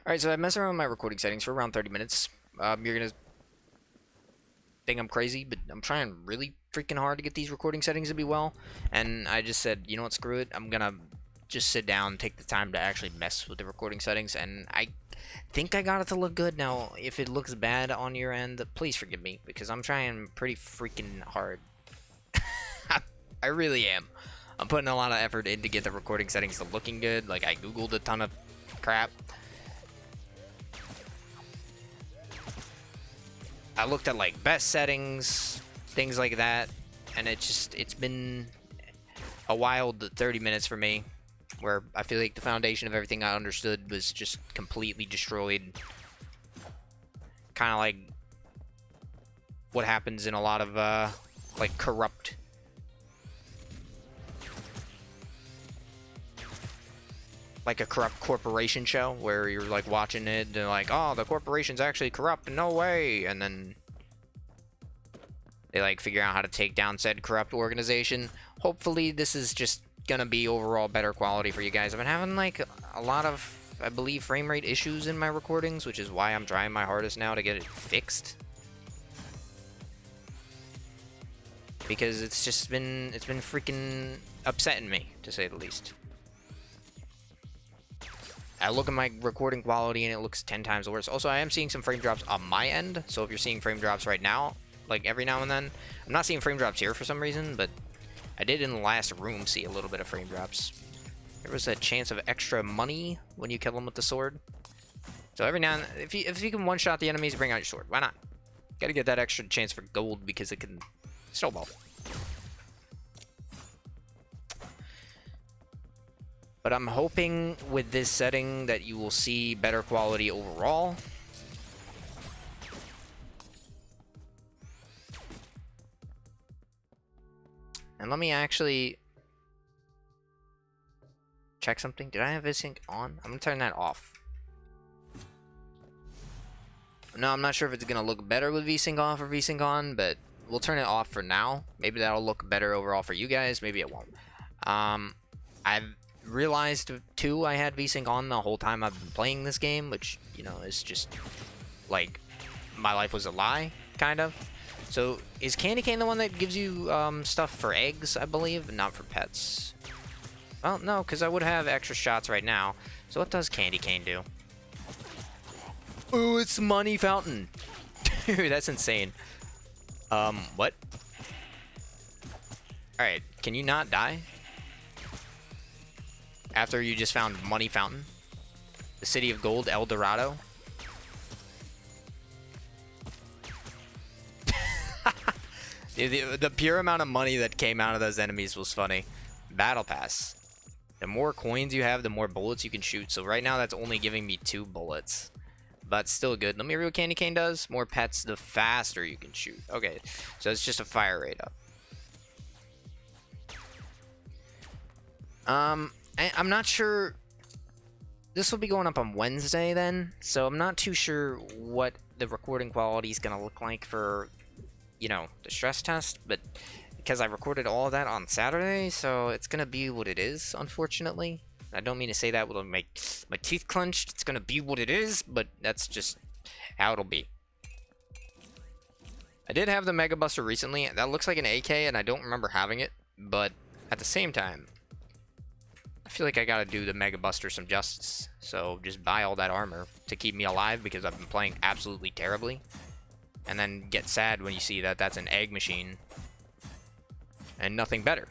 Alright, so I messed around with my recording settings for around 30 minutes. You're gonna think I'm crazy, but I'm trying really freaking hard to get these recording settings to be well. And I just said, you know what, screw it. I'm gonna just sit down, take the time to actually mess with the recording settings, and I think I got it to look good. Now, if it looks bad on your end, please forgive me, because I'm trying pretty freaking hard. I really am. I'm putting a lot of effort in to get the recording settings to looking good. Like, I googled a ton of crap. I looked at like best settings, things like that, and it's been a wild 30 minutes for me, where I feel like the foundation of everything I understood was just completely destroyed. Kind of like what happens in a lot of like corrupt like a corrupt corporation show where you're like watching it and they're like, oh, the corporation's actually corrupt, no way, and then they like figure out how to take down said corrupt organization. Hopefully this is just gonna be overall better quality for you guys. I've been having like a lot of, I believe, frame rate issues in my recordings, which is why I'm trying my hardest now to get it fixed, because it's been freaking upsetting me, to say the least. I look at my recording quality and it looks 10 times worse. Also, I am seeing some frame drops on my end, so if you're seeing frame drops right now, like every now and then, I'm not seeing frame drops here for some reason, but I did in the last room see a little bit of frame drops. There was a chance of extra money when you kill them with the sword. So every now and then, if you can one-shot the enemies, bring out your sword. Why not? Gotta get that extra chance for gold because it can snowball. But I'm hoping with this setting that you will see better quality overall. And let me actually check something. Did I have VSync on? I'm gonna turn that off. No, I'm not sure if it's gonna look better with VSync off or VSync on, but we'll turn it off for now. Maybe that'll look better overall for you guys. Maybe it won't. I've realized too I had VSync on the whole time I've been playing this game, which, you know, is just like my life was a lie, kind of. So is candy cane the one that gives you stuff for eggs, I believe, not for pets? Well, no, because I would have extra shots right now. So what does candy cane do? Ooh, it's money fountain. Dude, that's insane. What? Alright, can you not die? After you just found money fountain? The city of gold, El Dorado? the pure amount of money that came out of those enemies was funny. Battle pass. The more coins you have, the more bullets you can shoot. So right now that's only giving me 2 bullets. But still good. Let me read what candy cane does. More pets, the faster you can shoot. Okay, so it's just a fire rate up. I'm not sure. This will be going up on Wednesday then, so I'm not too sure what the recording quality is going to look like for, you know, the stress test, but because I recorded all of that on Saturday, so it's going to be what it is, unfortunately. I don't mean to say that with my teeth clenched. It's going to be what it is, but that's just how it'll be. I did have the Mega Buster recently. That looks like an AK, and I don't remember having it, but at the same time, I feel like I gotta do the Mega Buster some justice. So just buy all that armor to keep me alive because I've been playing absolutely terribly. And then get sad when you see that that's an egg machine and nothing better.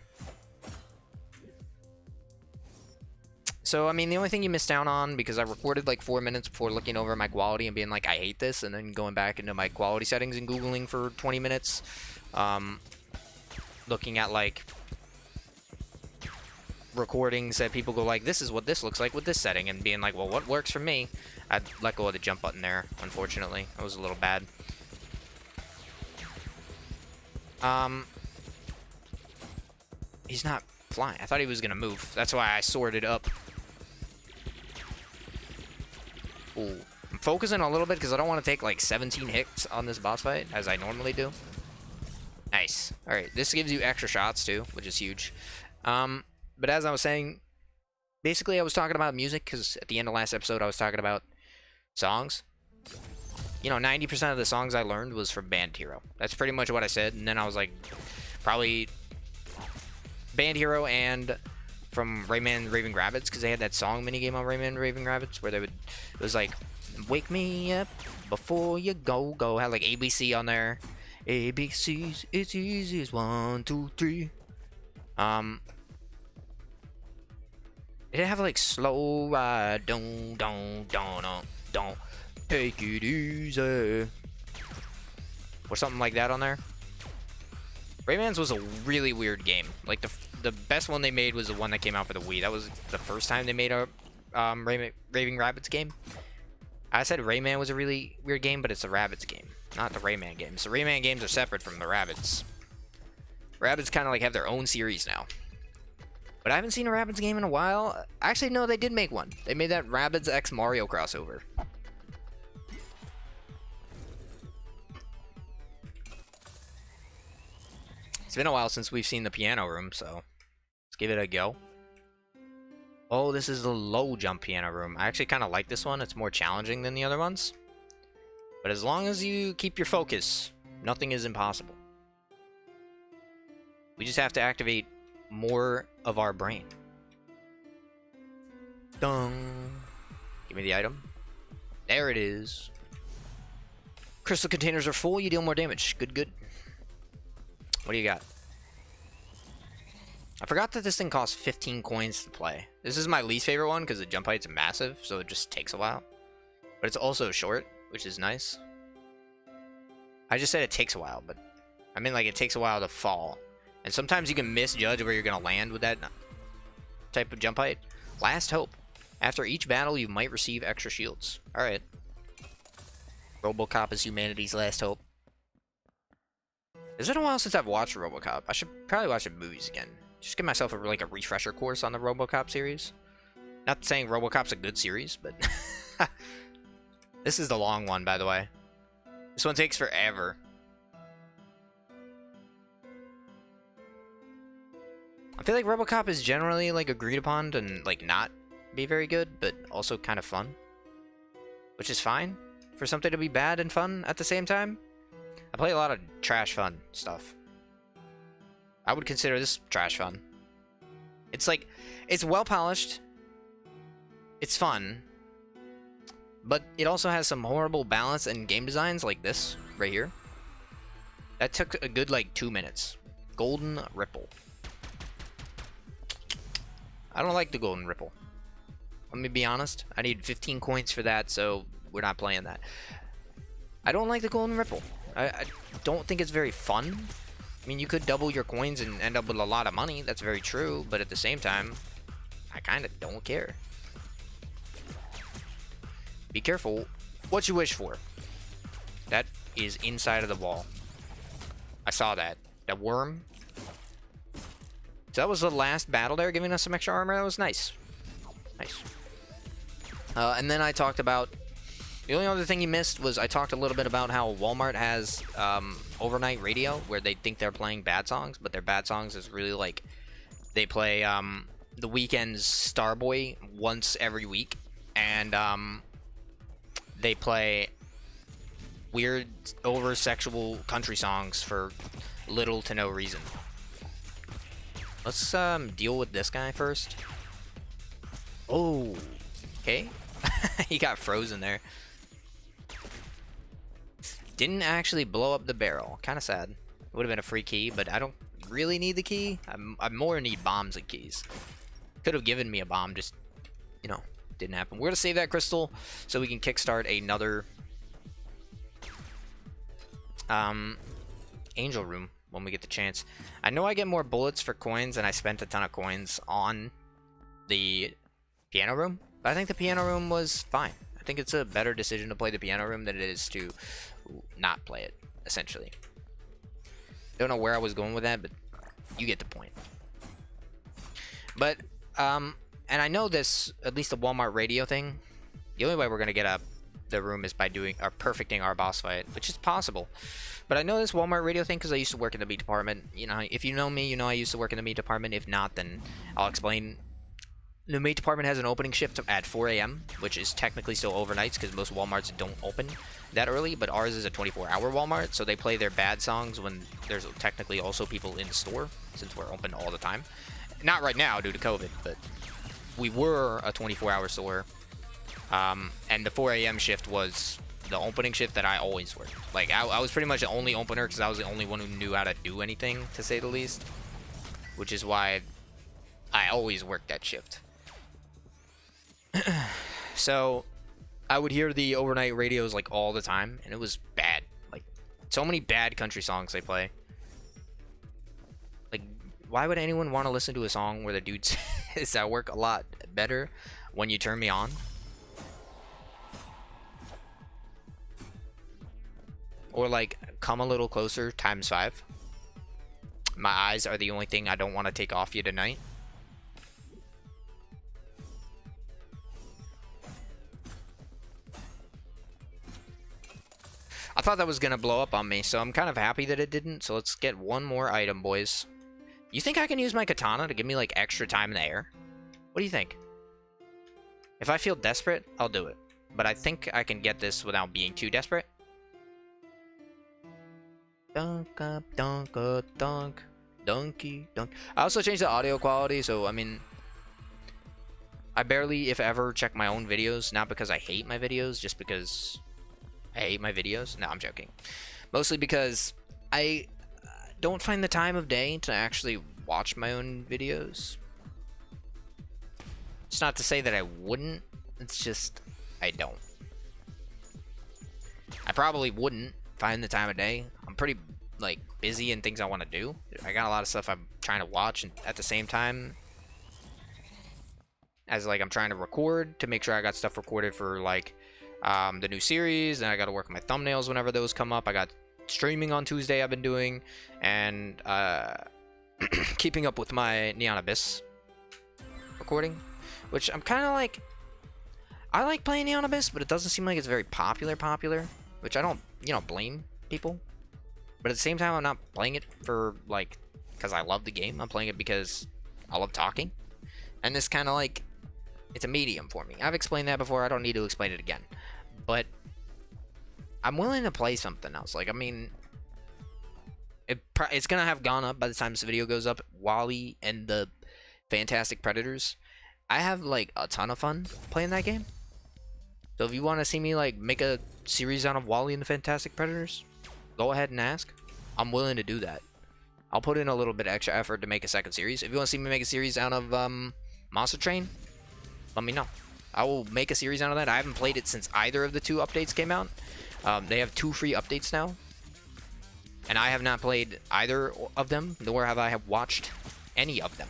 So, I mean, the only thing you missed out on, because I recorded like 4 minutes before looking over my quality and being like, I hate this, and then going back into my quality settings and Googling for 20 minutes, looking at like recordings that people go like, this is what this looks like with this setting, and being like, well, what works for me? I'd let go of the jump button there, unfortunately. That was a little bad. He's not flying. I thought he was gonna move. That's why I sorted up. Ooh. I'm focusing a little bit because I don't want to take like 17 hits on this boss fight, as I normally do. Nice. Alright, this gives you extra shots too, which is huge. But as I was saying, basically I was talking about music, because at the end of last episode I was talking about songs. You know, 90% of the songs I learned was from Band Hero. That's pretty much what I said. And then I was like, probably Band Hero and from Rayman Raving Rabbits, because they had that song minigame on Rayman Raving Rabbits where it was like, wake me up before you go. Had like ABC on there. ABC's, it's easy as 1, 2, 3. It did have like slow ride, don't take it easy, or something like that on there. Rayman's was a really weird game. Like the best one they made was the one that came out for the Wii. That was the first time they made a Raving Rabbits game. I said Rayman was a really weird game, but it's the Rabbits game, not the Rayman games. The Rayman games are separate from the Rabbits. Rabbits kind of like have their own series now. But I haven't seen a Rabbids game in a while. Actually, no, they did make one. They made that Rabbids X Mario crossover. It's been a while since we've seen the piano room, so let's give it a go. Oh, this is the low jump piano room. I actually kind of like this one. It's more challenging than the other ones. But as long as you keep your focus, nothing is impossible. We just have to activate more of our brain. Dung. Give me the item. There it is. Crystal containers are full. You deal more damage. Good, good. What do you got? I forgot that this thing costs 15 coins to play. This is my least favorite one because the jump height's massive, so it just takes a while. But it's also short, which is nice. I just said it takes a while, but I mean like it takes a while to fall. And sometimes you can misjudge where you're going to land with that type of jump height. Last hope. After each battle, you might receive extra shields. Alright. RoboCop is humanity's last hope. It's been a while since I've watched RoboCop. I should probably watch the movies again. Just give myself a refresher course on the RoboCop series. Not saying RoboCop's a good series, but... This is the long one, by the way. This one takes forever. I feel like RoboCop is generally like agreed upon to like not be very good, but also kind of fun, which is fine for something to be bad and fun at the same time. I play a lot of trash fun stuff. I would consider this trash fun. It's like, it's well polished, it's fun, but it also has some horrible balance and game designs like this right here. That took a good like 2 minutes. Golden Ripple. I don't like the Golden Ripple. Let me be honest. I need 15 coins for that, so we're not playing that. I don't like the Golden Ripple. I don't think it's very fun. I mean, you could double your coins and end up with a lot of money. That's very true, but at the same time, I kind of don't care. Be careful what you wish for. That is inside of the wall. I saw that. That worm. So that was the last battle there, giving us some extra armor. That was nice. Nice. And then I talked about... The only other thing you missed was I talked a little bit about how Walmart has overnight radio, where they think they're playing bad songs, but their bad songs is really like... They play The Weeknd's Starboy once every week, and they play weird, over-sexual country songs for little to no reason. Let's deal with this guy first. Oh, okay. He got frozen there. Didn't actually blow up the barrel. Kind of sad. It would have been a free key, but I don't really need the key. I more need bombs and keys. Could have given me a bomb, just, you know, didn't happen. We're going to save that crystal so we can kickstart another angel room when we get the chance. I know I get more bullets for coins, and I spent a ton of coins on the piano room, but I think the piano room was fine. I think it's a better decision to play the piano room than it is to not play it, essentially. Don't know where I was going with that, but you get the point. But, and I know this, at least the Walmart radio thing, the only way we're going to get up the room is by doing, or perfecting our boss fight, which is possible. But I know this Walmart radio thing because I used to work in the meat department. You know, if you know me, you know I used to work in the meat department. If not, then I'll explain The meat department has an opening shift at 4 a.m., which is technically still overnights because most Walmarts don't open that early, but ours is a 24-hour Walmart, so they play their bad songs when there's technically also people in the store, since we're open all the time. Not right now due to COVID, but we were a 24-hour store, and the 4 a.m. shift was the opening shift that I always worked. Like, I was pretty much the only opener because I was the only one who knew how to do anything, to say the least, which is why I always worked that shift. So I would hear the overnight radios like all the time, and it was bad. Like, so many bad country songs they play. Like, why would anyone want to listen to a song where the dude says I work a lot better when you turn me on? Or like, come a little closer ×5. My eyes are the only thing I don't want to take off you tonight. I thought that was going to blow up on me, so I'm kind of happy that it didn't. So let's get one more item, boys. You think I can use my katana to give me, like, extra time in the air? What do you think? If I feel desperate, I'll do it. But I think I can get this without being too desperate. Dunk up, dunk up, dunk. Donkey, dunk. I also changed the audio quality, so, I mean... I barely, if ever, check my own videos. Not because I hate my videos, just because... I hate my videos. No, I'm joking. Mostly because I don't find the time of day to actually watch my own videos. It's not to say that I wouldn't. It's just I don't. I probably wouldn't find the time of day. I'm pretty like busy in things I want to do. I got a lot of stuff I'm trying to watch, and at the same time as like I'm trying to record to make sure I got stuff recorded for like the new series, and I got to work on my thumbnails whenever those come up. I got streaming on Tuesday I've been doing, and keeping up with my Neon Abyss recording, which I'm kind of like, I like playing Neon Abyss, but it doesn't seem like it's very popular, which I don't, blame people. But at the same time, I'm not playing it for, like, because I love the game. I'm playing it because I love talking. And this kind of, like, it's a medium for me. I've explained that before. I don't need to explain it again. But I'm willing to play something else. Like, I mean, it's going to have gone up by the time this video goes up. Wally and the Fantastic Predators. I have, like, a ton of fun playing that game. So if you want to see me, like, make a series out of Wally and the Fantastic Predators, go ahead and ask. I'm willing to do that. I'll put in a little bit of extra effort to make a second series. If you want to see me make a series out of Monster Train, let me know. I will make a series out of that. I haven't played it since either of the two updates came out. They have 2 free updates now. And I have not played either of them, nor have I watched any of them.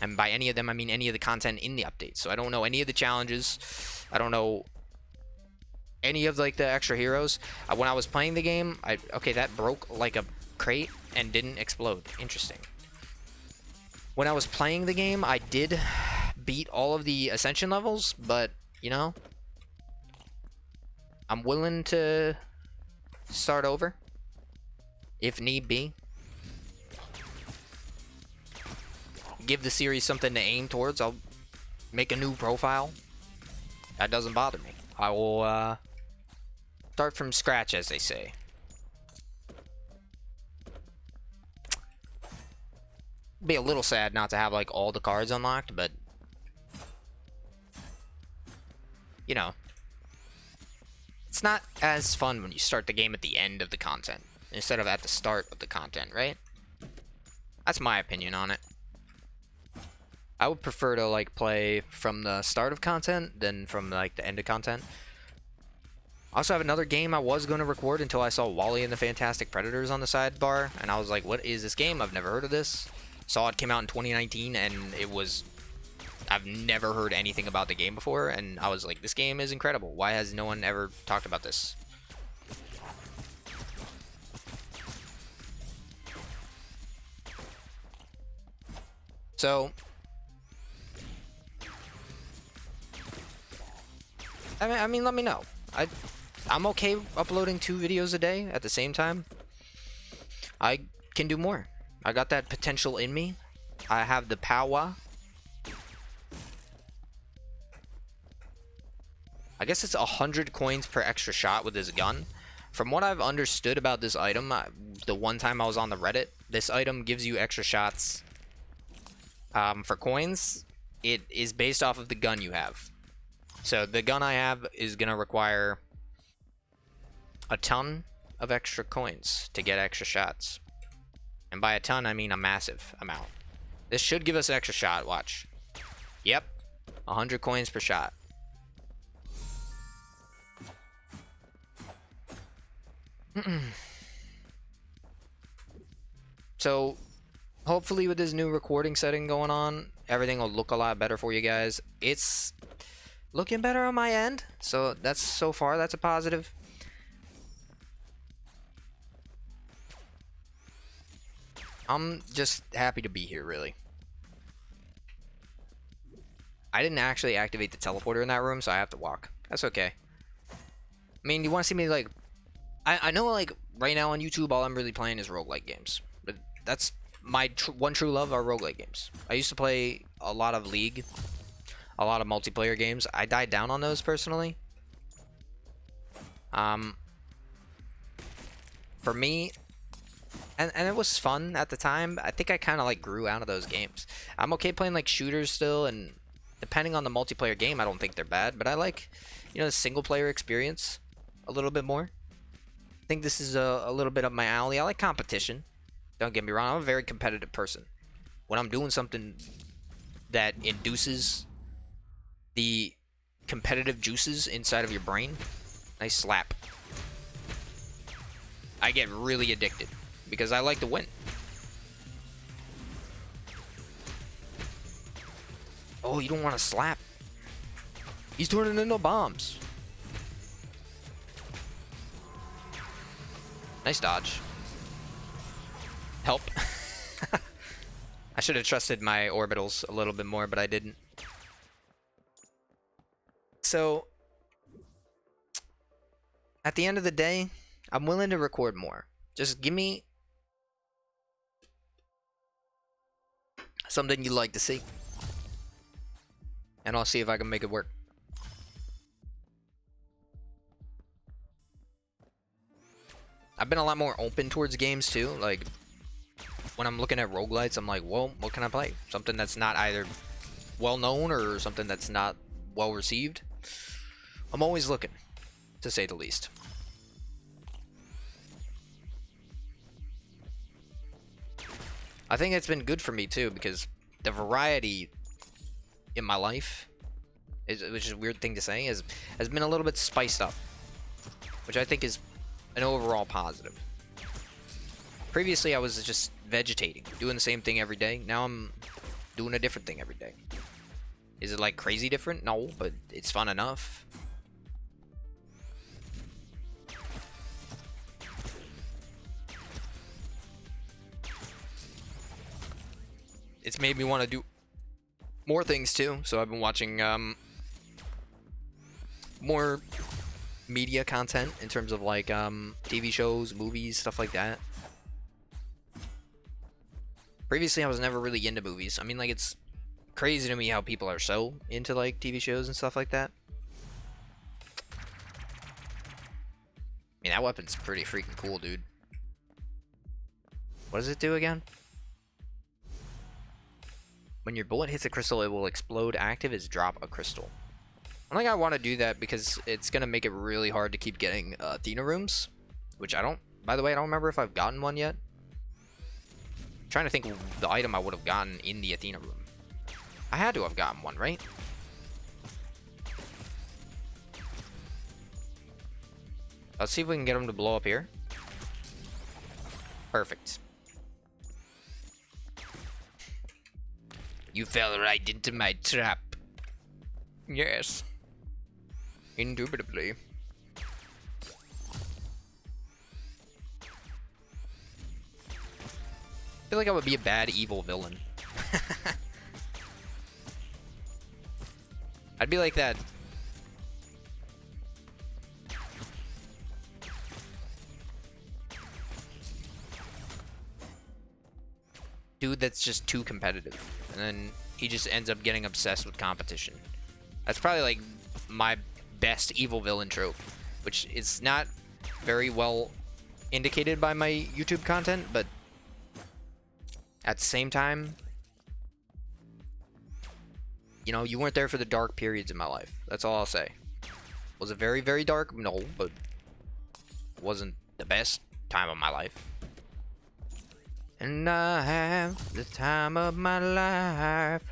And by any of them, I mean any of the content in the updates. So I don't know any of the challenges. I don't know any of, like, the extra heroes. When I was playing the game, okay, that broke like a crate and didn't explode. Interesting. When I was playing the game, I did beat all of the ascension levels, but, I'm willing to start over if need be. Give the series something to aim towards. I'll make a new profile. That doesn't bother me. I will start from scratch, as they say. Be a little sad not to have, like, all the cards unlocked, but it's not as fun when you start the game at the end of the content instead of at the start of the content, right? That's my opinion on it. I would prefer to, like, play from the start of content than from, like, the end of content. I also have another game I was going to record until I saw Wally and the Fantastic Predators on the sidebar, and I was like, what is this game? I've never heard of this. Saw it came out in 2019, and it was... I've never heard anything about the game before, and I was like, this game is incredible. Why has no one ever talked about this? So... I mean, let me know. I'm okay uploading 2 videos a day at the same time. I can do more. I got that potential in me. I have the power. I guess it's 100 coins per extra shot with his gun. From what I've understood about this item, the one time I was on the Reddit, this item gives you extra shots for coins. It is based off of the gun you have. So the gun I have is going to require a ton of extra coins to get extra shots. And by a ton, I mean a massive amount. This should give us an extra shot, watch. Yep, 100 coins per shot. So, hopefully with this new recording setting going on, everything will look a lot better for you guys. It's looking better on my end, so that's so far, that's a positive. I'm just happy to be here, really. I didn't actually activate the teleporter in that room, so I have to walk. That's okay. I mean, you want to see me, like... I know, like, right now on YouTube, all I'm really playing is roguelike games. But that's my one true love are roguelike games. I used to play a lot of League, a lot of multiplayer games. I died down on those, personally. For me... And it was fun at the time. I think I kind of, like, grew out of those games. I'm okay playing, like, shooters still, and depending on the multiplayer game, I don't think they're bad. But I like, you know, the single-player experience a little bit more. I think this is a little bit up my alley. I like competition. Don't get me wrong. I'm a very competitive person. When I'm doing something that induces the competitive juices inside of your brain, nice slap, I get really addicted because I like to win. Oh, you don't want to slap. He's turning into bombs. Nice dodge. Help. I should have trusted my orbitals a little bit more, but I didn't. So, at the end of the day, I'm willing to record more. Just give me something you'd like to see, and I'll see if I can make it work. I've been a lot more open towards games too. Like, when I'm looking at roguelites, I'm like, well, what can I play? Something that's not either well known or something that's not well received. I'm always looking, to say the least. I think it's been good for me too, because the variety in my life, which is a weird thing to say, has been a little bit spiced up, which I think is an overall positive. Previously, I was just vegetating, doing the same thing every day. Now I'm doing a different thing every day. Is it like crazy different? No, but it's fun enough. It's made me want to do more things too. So I've been watching more media content in terms of like TV shows, movies, stuff like that. Previously, I was never really into movies. I mean, like, it's crazy to me how people are so into like TV shows and stuff like that. I mean, that weapon's pretty freaking cool, dude. What does it do again? When your bullet hits a crystal, it will explode. Active is drop a crystal. I don't think I want to do that because it's going to make it really hard to keep getting Athena rooms. Which I don't... By the way, I don't remember if I've gotten one yet. I'm trying to think of the item I would have gotten in the Athena room. I had to have gotten one, right? Let's see if we can get him to blow up here. Perfect. You fell right into my trap. Yes. Indubitably. I feel like I would be a bad evil villain. I'd be like that. Dude that's just too competitive. And then he just ends up getting obsessed with competition. That's probably like my best evil villain trope, which is not very well indicated by my YouTube content, but at the same time, you know, you weren't there for the dark periods in my life. That's all I'll say. Was it very, very dark? No, but it wasn't the best time of my life. And I have the time of my life,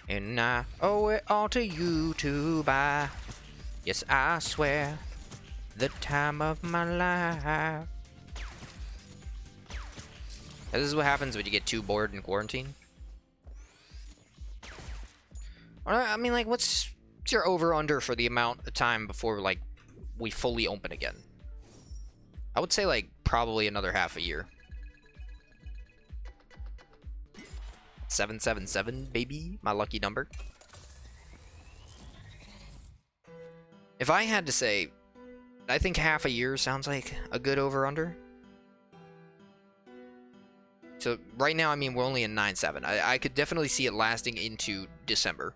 and I owe it all to you to buy. Yes, I swear, the time of my life. This is what happens when you get too bored in quarantine. I mean, like, what's your over-under for the amount of time before, like, we fully open again? I would say, like, probably another half a year. 777, baby, my lucky number. If I had to say, I think half a year sounds like a good over-under. So right now, I mean, we're only in 9/7. I could definitely see it lasting into December.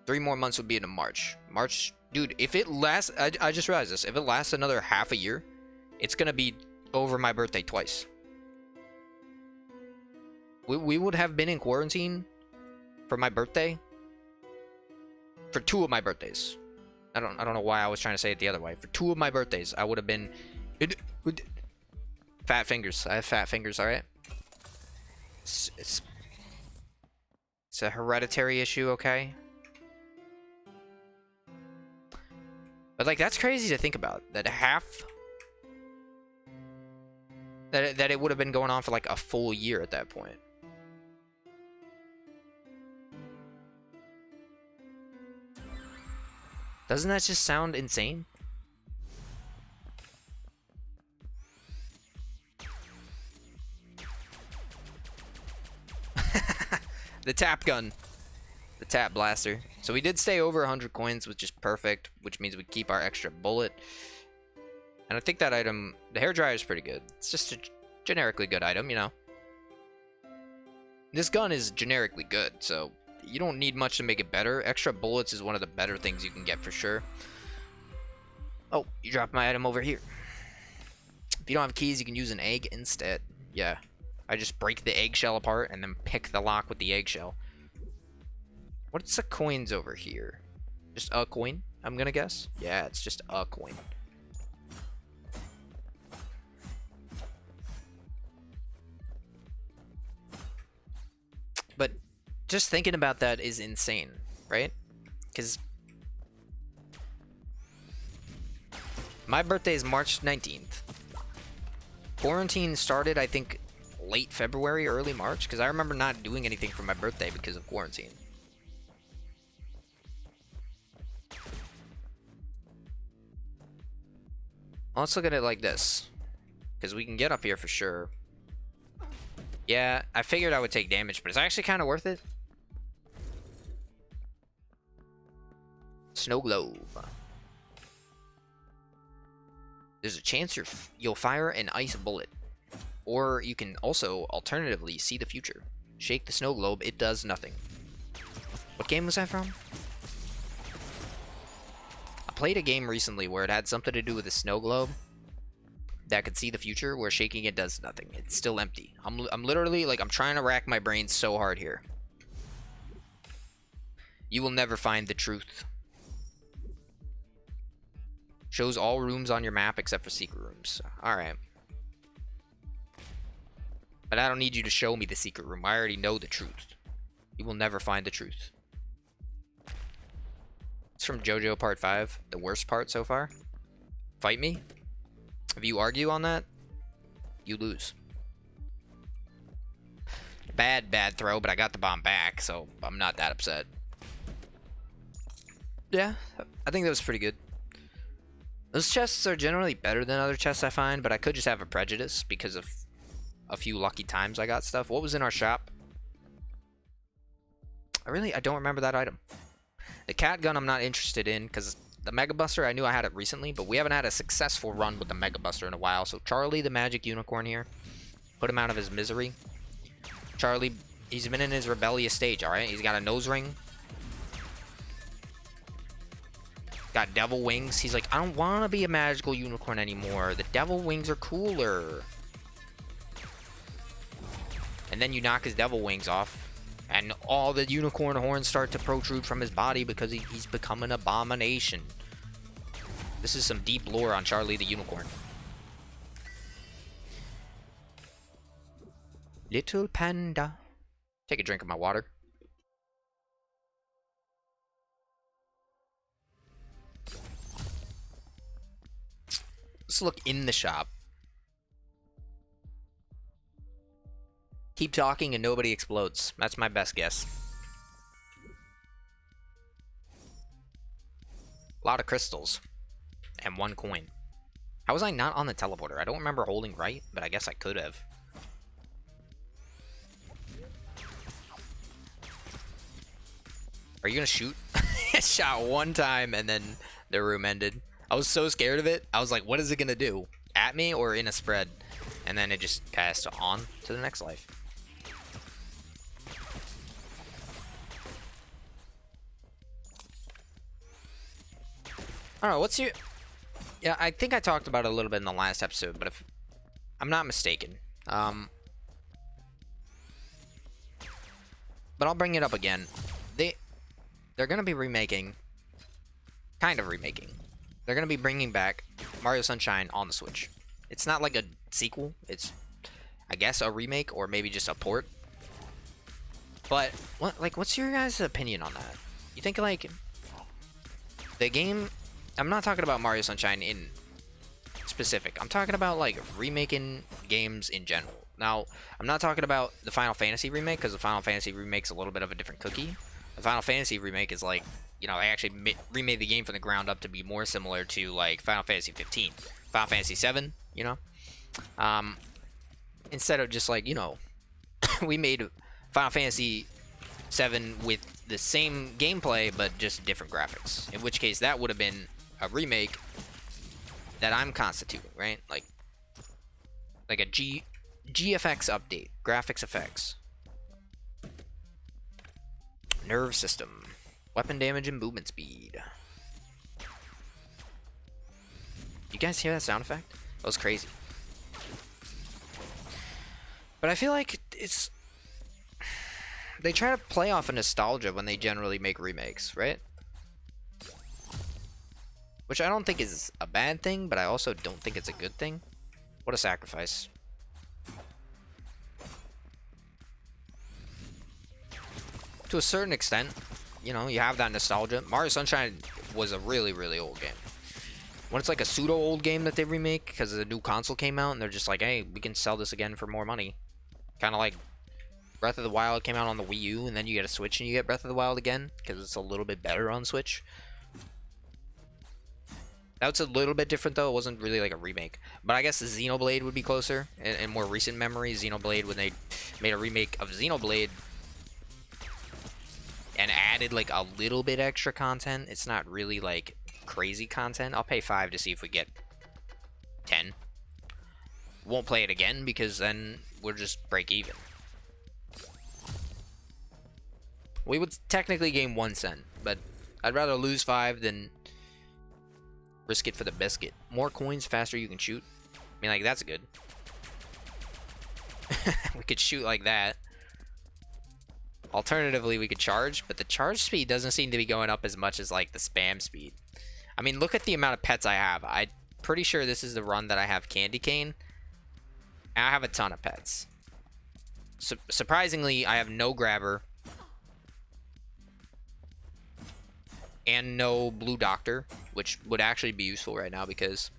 3 more months would be into March. March, dude, if it lasts, I just realized this. If it lasts another half a year, it's gonna be over my birthday twice. We would have been in quarantine for my birthday for 2 of my birthdays. I don't know why I was trying to say it the other way. For 2 of my birthdays, I would have been fat fingers. I have fat fingers, all right? It's a hereditary issue, okay? But like, that's crazy to think about. That it would have been going on for like a full year at that point. Doesn't that just sound insane? The tap gun. The tap blaster. So we did stay over 100 coins, which is perfect, which means we keep our extra bullet. And I think that item, the hairdryer is pretty good. It's just a generically good item, you know. This gun is generically good, so you don't need much to make it better. Extra bullets is one of the better things you can get for sure. Oh, you dropped my item over here. If you don't have keys, you can use an egg instead. Yeah. I just break the eggshell apart and then pick the lock with the eggshell. What's the coins over here? Just a coin, I'm gonna guess? Yeah, it's just a coin. But just thinking about that is insane, right? Because my birthday is March 19th. Quarantine started, I think, late February, early March, because I remember not doing anything for my birthday because of quarantine. Let's look at it like this, because we can get up here for sure. Yeah, I figured I would take damage, but it's actually kind of worth it. Snow globe. There's a chance you'll fire an ice bullet. Or you can also, alternatively, see the future. Shake the snow globe, it does nothing. What game was that from? I played a game recently where it had something to do with a snow globe that could see the future, where shaking it does nothing. It's still empty. I'm literally, like, I'm trying to rack my brain so hard here. You will never find the truth. Shows all rooms on your map except for secret rooms. Alright. But I don't need you to show me the secret room. I already know the truth. You will never find the truth. It's from JoJo Part 5. The worst part so far. Fight me. If you argue on that, you lose. Bad throw, but I got the bomb back, so I'm not that upset. Yeah, I think that was pretty good. Those chests are generally better than other chests I find, but I could just have a prejudice because of a few lucky times I got stuff. What was in our shop? I don't remember that item. The cat gun I'm not interested in because the Mega Buster, I knew I had it recently, but we haven't had a successful run with the Mega Buster in a while. So Charlie, the magic unicorn here, put him out of his misery. Charlie, he's been in his rebellious stage, alright? He's got a nose ring. Got devil wings. He's like, I don't want to be a magical unicorn anymore. The devil wings are cooler. And then you knock his devil wings off, and all the unicorn horns start to protrude from his body because he's become an abomination. This is some deep lore on Charlie the Unicorn. Little panda. Take a drink of my water. Let's look in the shop. Keep talking and nobody explodes. That's my best guess. A lot of crystals. And 1 coin. How was I not on the teleporter? I don't remember holding right, but I guess I could have. Are you gonna shoot? I shot 1 time and then the room ended. I was so scared of it. I was like, what is it gonna do? At me or in a spread? And then it just passed on to the next life. I don't know, what's your... Yeah, I think I talked about it a little bit in the last episode, but if I'm not mistaken. But I'll bring it up again. They're gonna be remaking... Kind of remaking. They're gonna be bringing back Mario Sunshine on the Switch. It's not like a sequel. It's, I guess, a remake or maybe just a port. But, what's your guys' opinion on that? You think, like... The game... I'm not talking about Mario Sunshine in specific. I'm talking about, like, remaking games in general. Now, I'm not talking about the Final Fantasy remake, because the Final Fantasy remake's a little bit of a different cookie. The Final Fantasy remake is, like, you know, they actually remade the game from the ground up to be more similar to, like, Final Fantasy 15. Final Fantasy 7, you know? Instead of just, like, you know, we made Final Fantasy 7 with the same gameplay, but just different graphics. In which case, that would have been a remake that I'm constituting, right? Like a GFX update, graphics effects, nerve system, weapon damage and movement speed. You guys hear that sound effect? That was crazy. But I feel like it's... They try to play off of nostalgia when they generally make remakes, right? Which I don't think is a bad thing, but I also don't think it's a good thing. What a sacrifice. To a certain extent, you know, you have that nostalgia. Mario Sunshine was a really, really old game. When it's like a pseudo-old game that they remake because the new console came out and they're just like, hey, we can sell this again for more money. Kind of like Breath of the Wild came out on the Wii U, and then you get a Switch and you get Breath of the Wild again because it's a little bit better on Switch. That's a little bit different though. It wasn't really like a remake, but I guess the Xenoblade would be closer in more recent memory. Xenoblade, when they made a remake of Xenoblade and added like a little bit extra content, it's not really like crazy content. I'll pay 5 to see if we get 10. Won't play it again because then we'll just break even. We would technically gain 1 cent, but I'd rather lose 5 than risk it for the biscuit. More coins, faster you can shoot. I mean, like, that's good. We could shoot like that. Alternatively, we could charge, but the charge speed doesn't seem to be going up as much as, like, the spam speed. I mean, look at the amount of pets I have. I'm pretty sure this is the run that I have Candy Cane. And I have a ton of pets. Surprisingly, I have no grabber. And no blue doctor, which would actually be useful right now because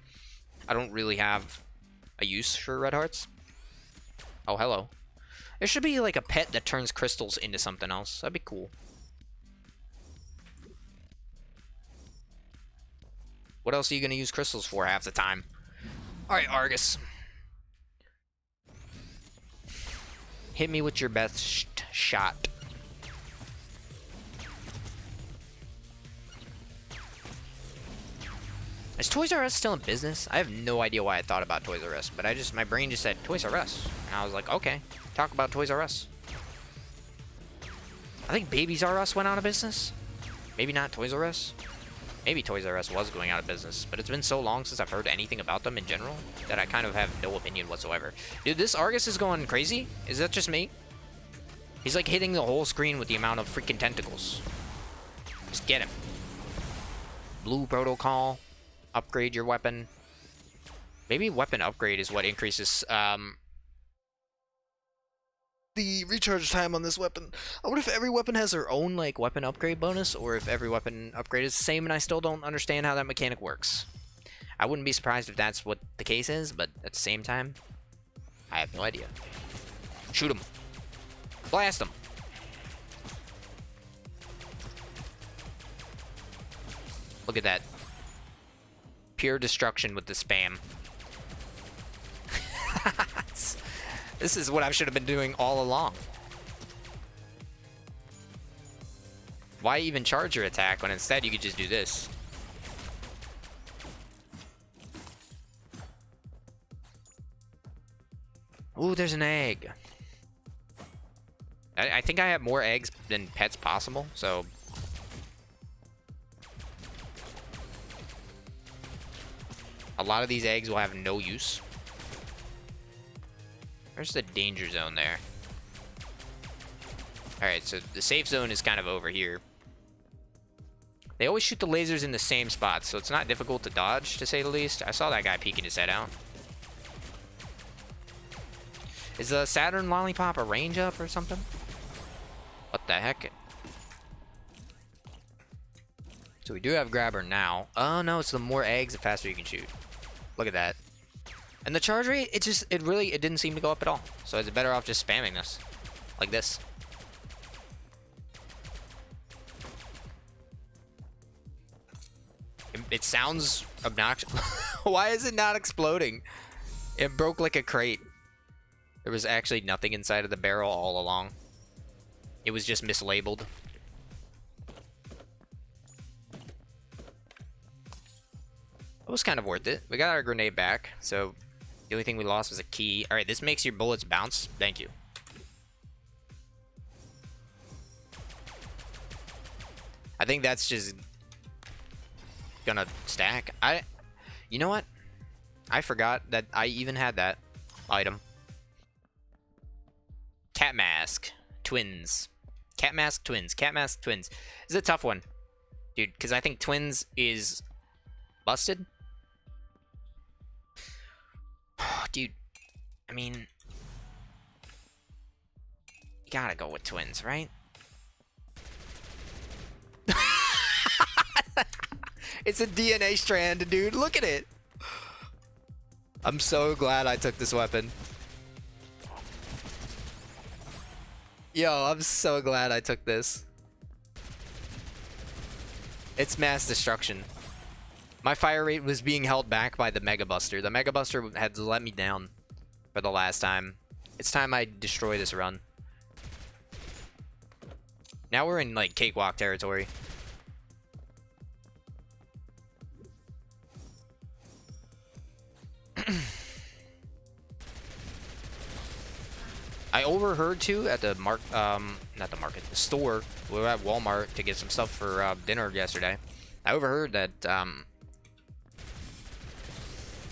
I don't really have a use for red hearts. Oh, hello. There should be like a pet that turns crystals into something else. That'd be cool. What else are you going to use crystals for half the time? Alright, Argus. Hit me with your best shot. Is Toys R Us still in business? I have no idea why I thought about Toys R Us, but my brain just said Toys R Us. And I was like, okay, talk about Toys R Us. I think Babies R Us went out of business. Maybe not Toys R Us. Maybe Toys R Us was going out of business, but it's been so long since I've heard anything about them in general that I kind of have no opinion whatsoever. Dude, this Argus is going crazy? Is that just me? He's like hitting the whole screen with the amount of freaking tentacles. Just get him. Blue protocol. Upgrade your weapon. Maybe weapon upgrade is what increases the recharge time on this weapon. I wonder if every weapon has their own like weapon upgrade bonus, or if every weapon upgrade is the same, and I still don't understand how that mechanic works. I wouldn't be surprised if that's what the case is, but at the same time, I have no idea. Shoot him. Blast him. Look at that. Pure destruction with the spam. This is what I should have been doing all along. Why even charge your attack when instead you could just do this? Ooh, there's an egg. I think I have more eggs than pets possible, so... a lot of these eggs will have no use. Where's the danger zone there? Alright, so the safe zone is kind of over here. They always shoot the lasers in the same spot, so it's not difficult to dodge, to say the least. I saw that guy peeking his head out. Is the Saturn Lollipop a range up or something? What the heck? So we do have grabber now. Oh no, it's the more eggs, the faster you can shoot. Look at that. And the charge rate, it didn't seem to go up at all. So it's better off just spamming this. Like this. It sounds obnoxious. Why is it not exploding? It broke like a crate. There was actually nothing inside of the barrel all along. It was just mislabeled. It was kind of worth it. We got our grenade back, so the only thing we lost was a key. Alright, this makes your bullets bounce. Thank you. I think that's just gonna stack. You know what? I forgot that I even had that item. Cat mask. Twins. Cat mask twins. Cat mask twins. This is a tough one. Dude, because I think twins is busted. Dude, I mean, you gotta go with twins, right? It's a DNA strand, dude. Look at it. I'm so glad I took this weapon. Yo, I'm so glad I took this. It's mass destruction. My fire rate was being held back by the Mega Buster. The Mega Buster had let me down for the last time. It's time I destroy this run. Now we're in, like, cakewalk territory. I overheard, too, at the the store. We were at Walmart to get some stuff for dinner yesterday. I overheard that,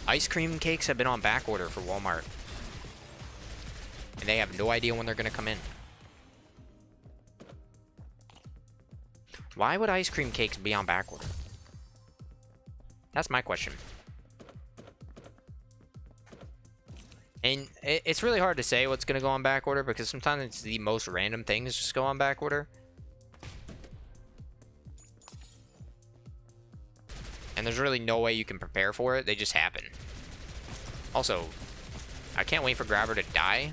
ice cream cakes have been on back order for Walmart. And they have no idea when they're going to come in. Why would ice cream cakes be on back order? That's my question. And it's really hard to say what's going to go on back order because sometimes it's the most random things just go on back order. And there's really no way you can prepare for it. They just happen. Also, I can't wait for Grabber to die.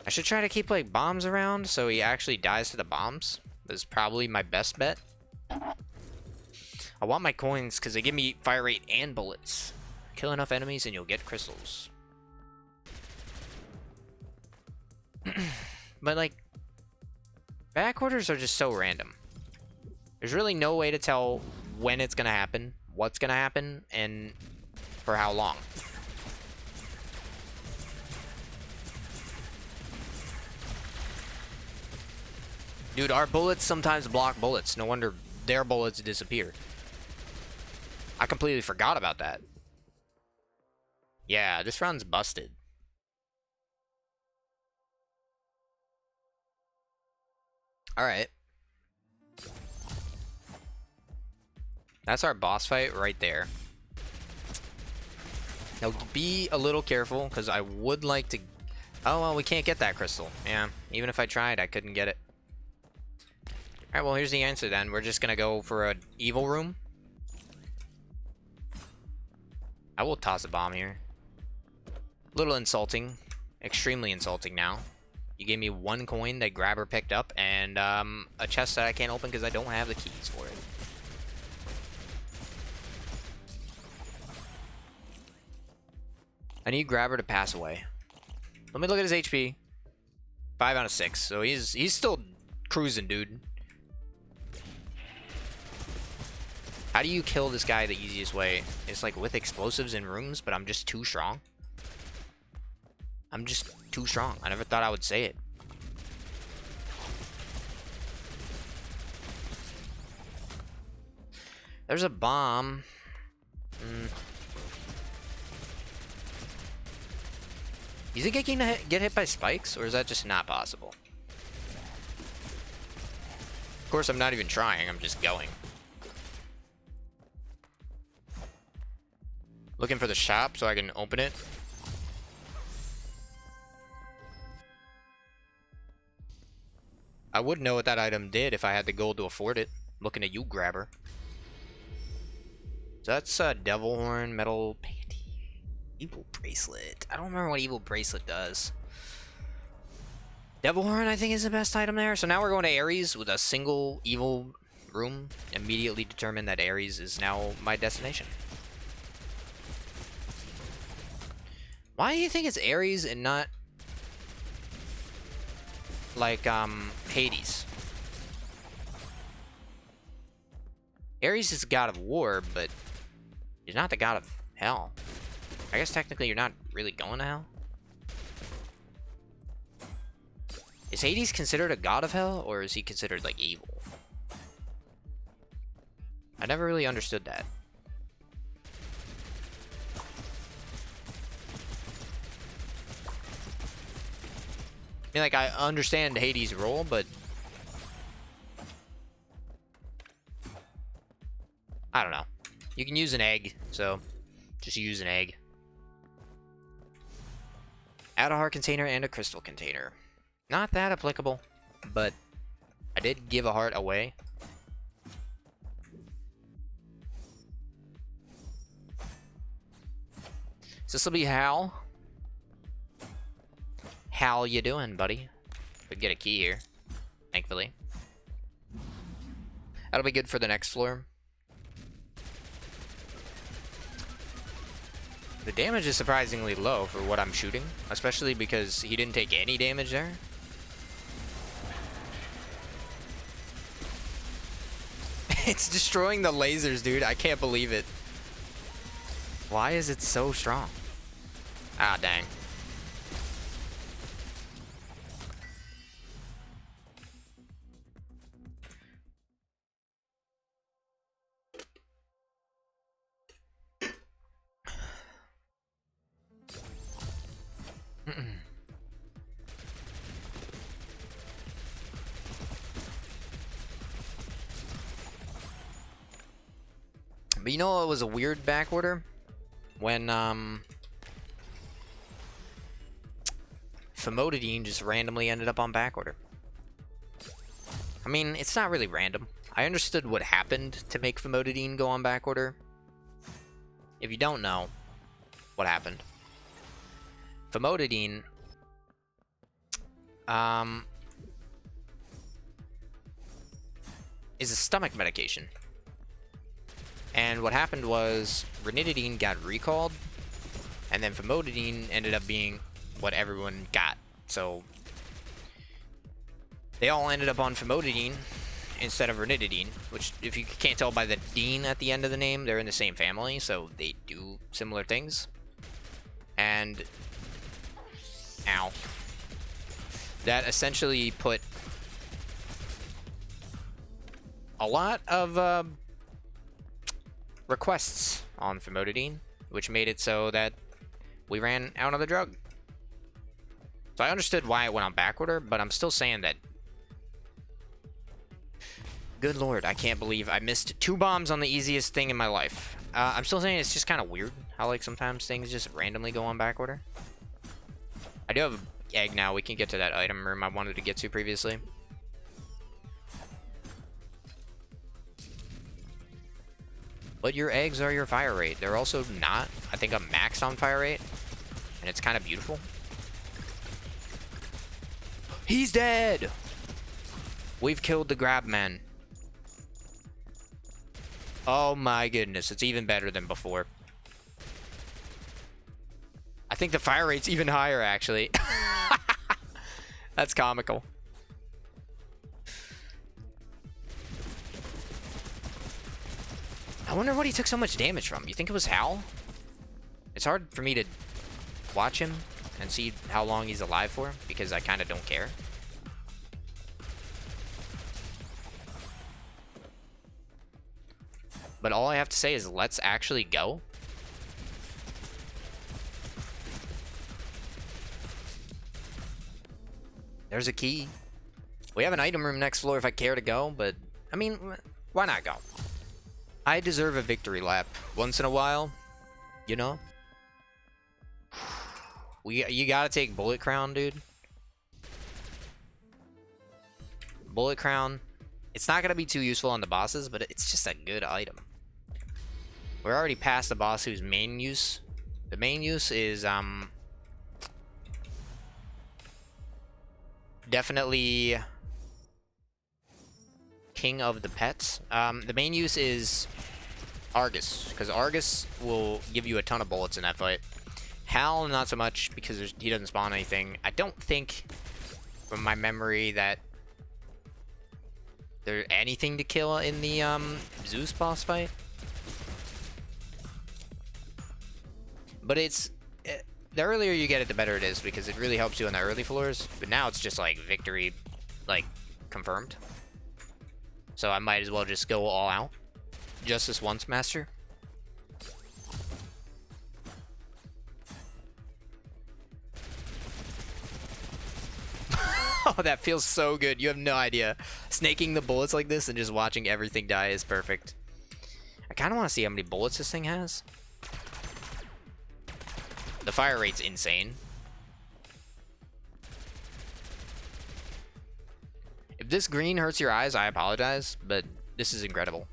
I should try to keep, like, bombs around so he actually dies to the bombs. That's probably my best bet. I want my coins because they give me fire rate and bullets. Kill enough enemies and you'll get crystals. But, like, back orders are just so random. There's really no way to tell when it's going to happen, what's going to happen, and for how long. Dude, our bullets sometimes block bullets. No wonder their bullets disappear. I completely forgot about that. Yeah, this round's busted. Alright. That's our boss fight right there. Now, be a little careful, because I would like to... Oh, well, we can't get that crystal. Yeah, even if I tried, I couldn't get it. Alright, well, here's the answer then. We're just gonna go for an evil room. I will toss a bomb here. A little insulting. Extremely insulting now. You gave me 1 coin that Grabber picked up, and a chest that I can't open because I don't have the keys for it. I need Grabber to pass away. Let me look at his HP. 5 out of 6, so he's still cruising, dude. How do you kill this guy the easiest way? It's like with explosives in rooms, but I'm just too strong. I'm just too strong. I never thought I would say it. There's a bomb. You think I can get hit by spikes, or is that just not possible? Of course, I'm not even trying. I'm just going. Looking for the shop so I can open it. I would know what that item did if I had the gold to afford it. Looking at you, Grabber. So that's Devil Horn, Metal Panty, Evil Bracelet. I don't remember what Evil Bracelet does. Devil Horn, I think, is the best item there. So now we're going to Ares with a single evil room. Immediately determine that Ares is now my destination. Why do you think it's Ares and not like Hades? Ares is the god of war, but he's not the god of hell. I guess technically you're not really going to hell. Is Hades considered a god of hell, or is he considered like evil? I never really understood that. I mean, like, I understand Hades' role, but I don't know. You can use an egg, so just use an egg. Add a heart container and a crystal container. Not that applicable, but I did give a heart away. So this will be Hal. How you doing, buddy? We get a key here, thankfully. That'll be good for the next floor. The damage is surprisingly low for what I'm shooting, especially because he didn't take any damage there. It's destroying the lasers, dude. I can't believe it. Why is it so strong? Ah, dang. But you know what was a weird back order? When Famotidine just randomly ended up on back order. I mean, it's not really random. I understood what happened to make Famotidine go on back order. If you don't know what happened, Famotidine is a stomach medication. And what happened was ranitidine got recalled, and then famotidine ended up being what everyone got. So they all ended up on famotidine instead of ranitidine, which, if you can't tell by the "dine" at the end of the name, they're in the same family, so they do similar things. And ow, that essentially put a lot of requests on famotidine, which made it so that we ran out of the drug. So I understood why it went on back order, but I'm still saying that. Good lord, I can't believe I missed 2 bombs on the easiest thing in my life. I'm still saying it's just kind of weird how, like, sometimes things just randomly go on back order. I do have an egg now. We can get to that item room I wanted to get to previously. But your eggs are your fire rate. They're also not. I think I'm maxed on fire rate. And it's kind of beautiful. He's dead! We've killed the grab man. Oh my goodness. It's even better than before. I think the fire rate's even higher, actually. That's comical. I wonder what he took so much damage from. You think it was Hal? It's hard for me to watch him and see how long he's alive for, because I kind of don't care. But all I have to say is let's actually go. There's a key. We have an item room next floor if I care to go, but I mean, why not go? I deserve a victory lap once in a while, you know? You gotta take Bullet Crown, dude. Bullet Crown. It's not gonna be too useful on the bosses, but it's just a good item. We're already past the boss whose main use. The main use is definitely King of the Pets. The main use is Argus, because Argus will give you a ton of bullets in that fight. Hal, not so much, because he doesn't spawn anything. I don't think, from my memory, that there's anything to kill in the Zeus boss fight. But it's... the earlier you get it, the better it is, because it really helps you in the early floors. But now it's just, like, victory, like, confirmed. So I might as well just go all out. Just this once, Master. Oh, that feels so good. You have no idea. Snaking the bullets like this and just watching everything die is perfect. I kind of want to see how many bullets this thing has. The fire rate's insane. If this green hurts your eyes, I apologize, but this is incredible.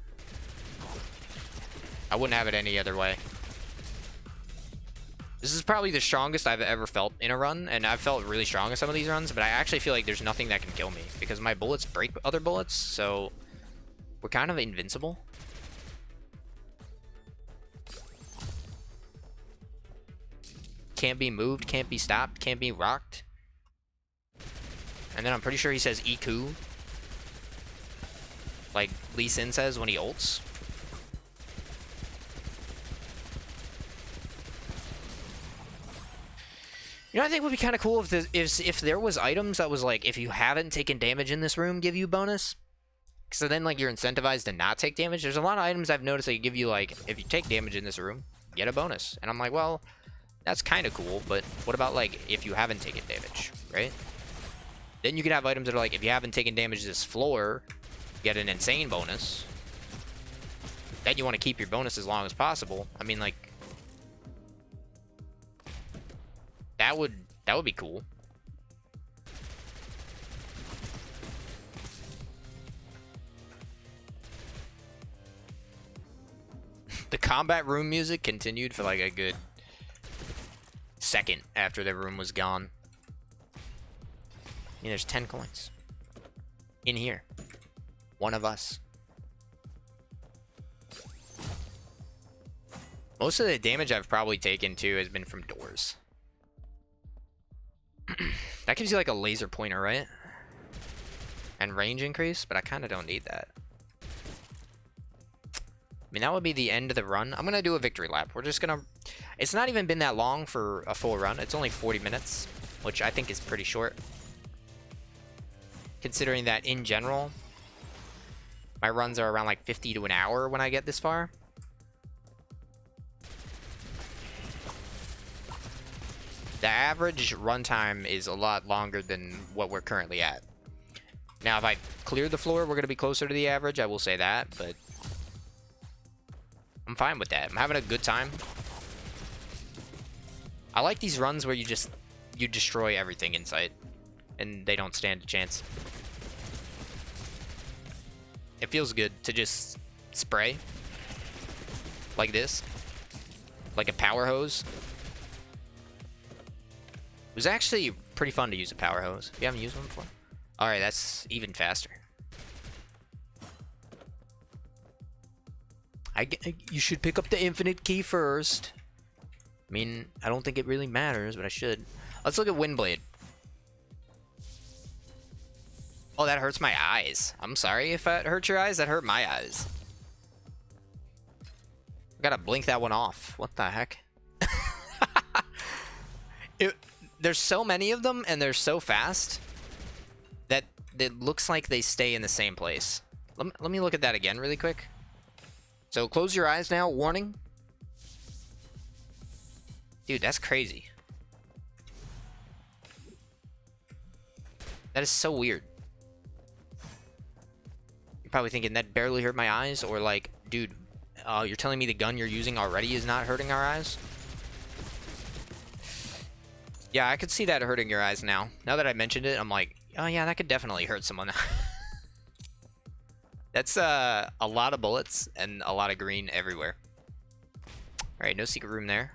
I wouldn't have it any other way. This is probably the strongest I've ever felt in a run, and I've felt really strong in some of these runs, but I actually feel like there's nothing that can kill me, because my bullets break other bullets, so we're kind of invincible. Can't be moved, can't be stopped, can't be rocked. And then I'm pretty sure he says Iku. Like Lee Sin says when he ults. You know, I think would be kind of cool if there was items that was like, if you haven't taken damage in this room, give you bonus. So then, like, you're incentivized to not take damage. There's a lot of items I've noticed that give you, like, if you take damage in this room, get a bonus. And I'm like, well, that's kind of cool, but what about, like, if you haven't taken damage, right? Then you could have items that are like, if you haven't taken damage this floor, get an insane bonus. Then you want to keep your bonus as long as possible. I mean, like, that would be cool. The combat room music continued for like a good second after the room was gone. I mean, there's 10 coins in here. One of us. Most of the damage I've probably taken too has been from doors. That gives you like a laser pointer, right? And range increase, but I kind of don't need that. I mean, that would be the end of the run. I'm going to do a victory lap. We're just going to... It's not even been that long for a full run. It's only 40 minutes, which I think is pretty short. Considering that, in general, My runs are around like 50 to an hour when I get this far. The average runtime is a lot longer than what we're currently at. Now, if I clear the floor, we're going to be closer to the average. I will say that, but I'm fine with that. I'm having a good time. I like these runs where you destroy everything in sight, and they don't stand a chance. It feels good to just spray like this, like a power hose. It was actually pretty fun to use a power hose. If you haven't used one before. Alright, that's even faster. You should pick up the infinite key first. I mean, I don't think it really matters, but I should. Let's look at Windblade. Oh, that hurts my eyes. I'm sorry if that hurt your eyes. That hurt my eyes. I gotta blink that one off. What the heck? There's so many of them, and they're so fast that it looks like they stay in the same place. Let me look at that again really quick. So close your eyes now. Warning. Dude, that's crazy. That is so weird. You're probably thinking that barely hurt my eyes, or like, dude, you're telling me the gun you're using already is not hurting our eyes? Yeah, I could see that hurting your eyes now. Now that I mentioned it, I'm like, oh yeah, that could definitely hurt someone. That's a lot of bullets and a lot of green everywhere. Alright, no secret room there.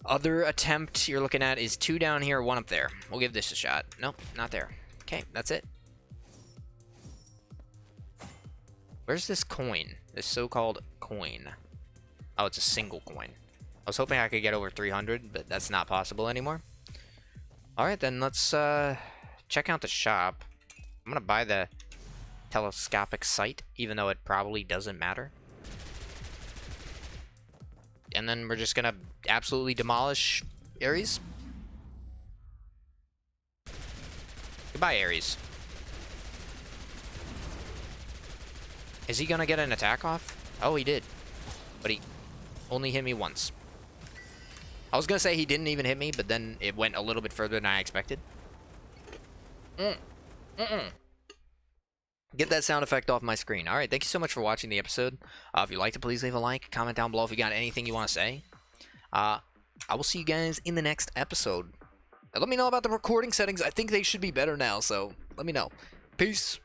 Other attempt you're looking at is 2 down here, 1 up there. We'll give this a shot. Nope, not there. Okay, that's it. Where's this coin? This so-called coin. Oh, it's a single coin. I was hoping I could get over 300, but that's not possible anymore. Alright, then let's check out the shop. I'm gonna buy the telescopic sight, even though it probably doesn't matter. And then we're just gonna absolutely demolish Ares. Goodbye, Ares. Is he gonna get an attack off? Oh, he did. But he only hit me once. I was gonna say he didn't even hit me, but then it went a little bit further than I expected. Get that sound effect off my screen. Alright, thank you so much for watching the episode. If you liked it, please leave a like. Comment down below if you got anything you want to say. I will see you guys in the next episode. Let me know about the recording settings. I think they should be better now, so let me know. Peace.